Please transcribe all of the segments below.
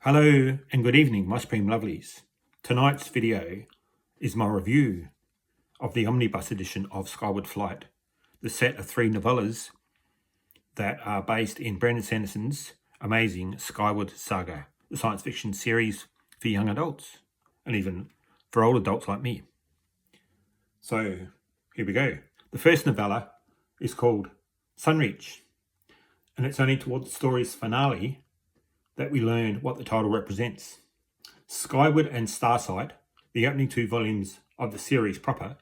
Hello and good evening, my supreme lovelies. Tonight's video is my review of the omnibus edition of Skyward Flight, the set of 3 novellas that are based in Brandon Sanderson's amazing Skyward Saga, the science fiction series for young adults and even for old adults like me. So here we go. The first novella is called Sunreach, and it's only toward the story's finale that we learn what the title represents. Skyward and Starsight, the opening 2 volumes of the series proper,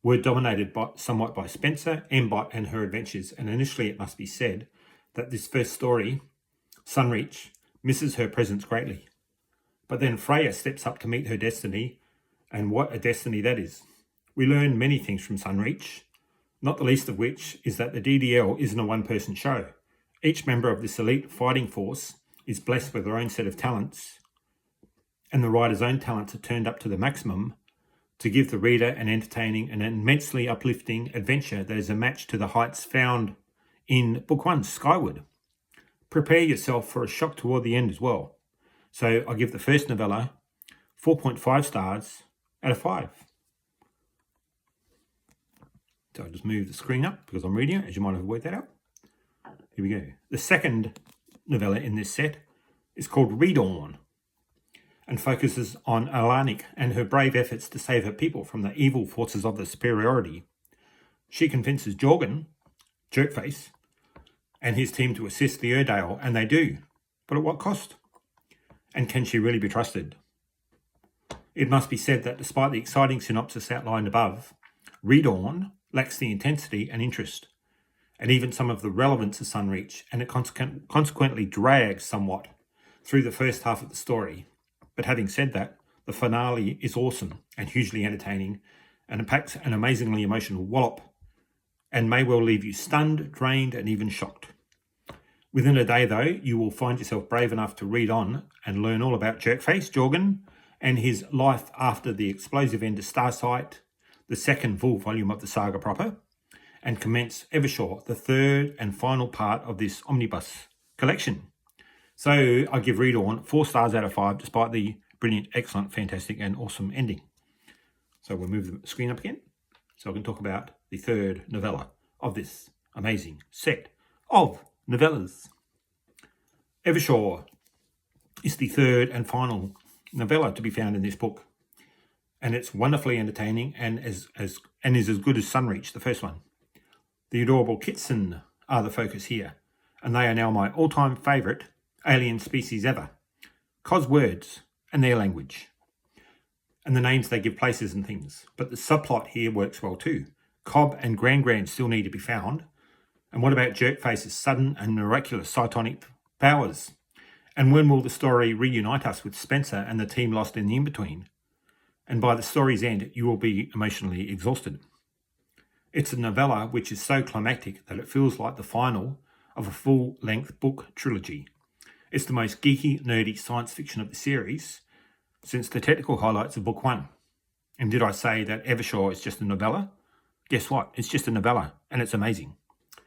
were dominated somewhat by Spencer, Mbot and her adventures, and initially it must be said that this first story, Sunreach, misses her presence greatly. But then Freya steps up to meet her destiny, and what a destiny that is. We learn many things from Sunreach, not the least of which is that the DDL isn't a one-person show. Each member of this elite fighting force is blessed with their own set of talents, and the writer's own talents are turned up to the maximum to give the reader an entertaining and immensely uplifting adventure that is a match to the heights found in Book 1, Skyward. Prepare yourself for a shock toward the end as well. So I give the first novella 4.5 stars out of 5. So I'll just move the screen up because I'm reading it, as you might have worked that out. Here we go. The second novella in this set is called Redawn and focuses on Alanik and her brave efforts to save her people from the evil forces of the superiority. She convinces Jorgen, Jerkface, and his team to assist the Erdale, and they do. But at what cost? And can she really be trusted? It must be said that despite the exciting synopsis outlined above, Redawn lacks the intensity and interest, and even some of the relevance of Sunreach, and it consequently drags somewhat through the first half of the story. But having said that, the finale is awesome and hugely entertaining, and it packs an amazingly emotional wallop, and may well leave you stunned, drained, and even shocked. Within a day, though, you will find yourself brave enough to read on and learn all about Jerkface, Jorgen, and his life after the explosive end of Starsight, the second full volume of the saga proper, and commence Evershaw, the third and final part of this omnibus collection. So I give Redawn 4 stars out of 5, despite the brilliant, excellent, fantastic, and awesome ending. So we'll move the screen up again, so I can talk about the third novella of this amazing set of novellas. Evershaw is the third and final novella to be found in this book, and it's wonderfully entertaining and is as good as Sunreach, the first one. The adorable Kitson are the focus here, and they are now my all-time favourite alien species ever. Coswords and their language, and the names they give places and things. But the subplot here works well too. Cobb and Gran still need to be found. And what about Jerkface's sudden and miraculous psionic powers? And when will the story reunite us with Spencer and the team lost in the in-between? And by the story's end, you will be emotionally exhausted. It's a novella which is so climactic that it feels like the final of a full-length book trilogy. It's the most geeky, nerdy science fiction of the series since the technical highlights of Book 1. And did I say that Evershaw is just a novella? Guess what? It's just a novella, and it's amazing.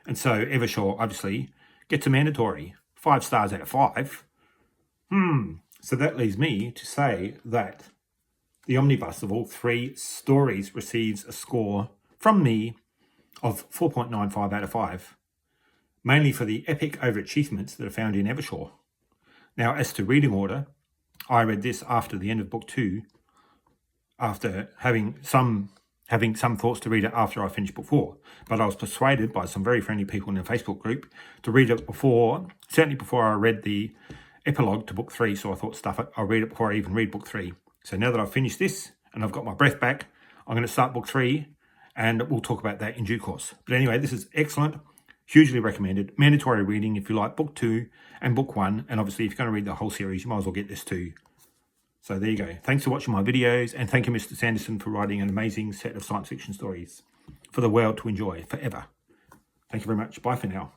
And so Evershaw, obviously, gets a mandatory 5 stars out of 5. So that leaves me to say that the omnibus of all 3 stories receives a score from me of 4.95 out of 5, mainly for the epic overachievements that are found in Evershaw. Now, as to reading order, I read this after the end of Book 2, after having some thoughts to read it after I finished Book 4, but I was persuaded by some very friendly people in the Facebook group to read it certainly before I read the epilogue to Book 3, so I thought, stuff it, I'll read it before I even read Book 3. So now that I've finished this, and I've got my breath back, I'm going to start Book 3, and we'll talk about that in due course. But anyway, this is excellent, hugely recommended, mandatory reading if you like Book 2 and Book 1, and obviously if you're going to read the whole series, you might as well get this too. So there you go. Thanks for watching my videos, and thank you, Mr. Sanderson, for writing an amazing set of science fiction stories for the world to enjoy forever. Thank you very much. Bye for now.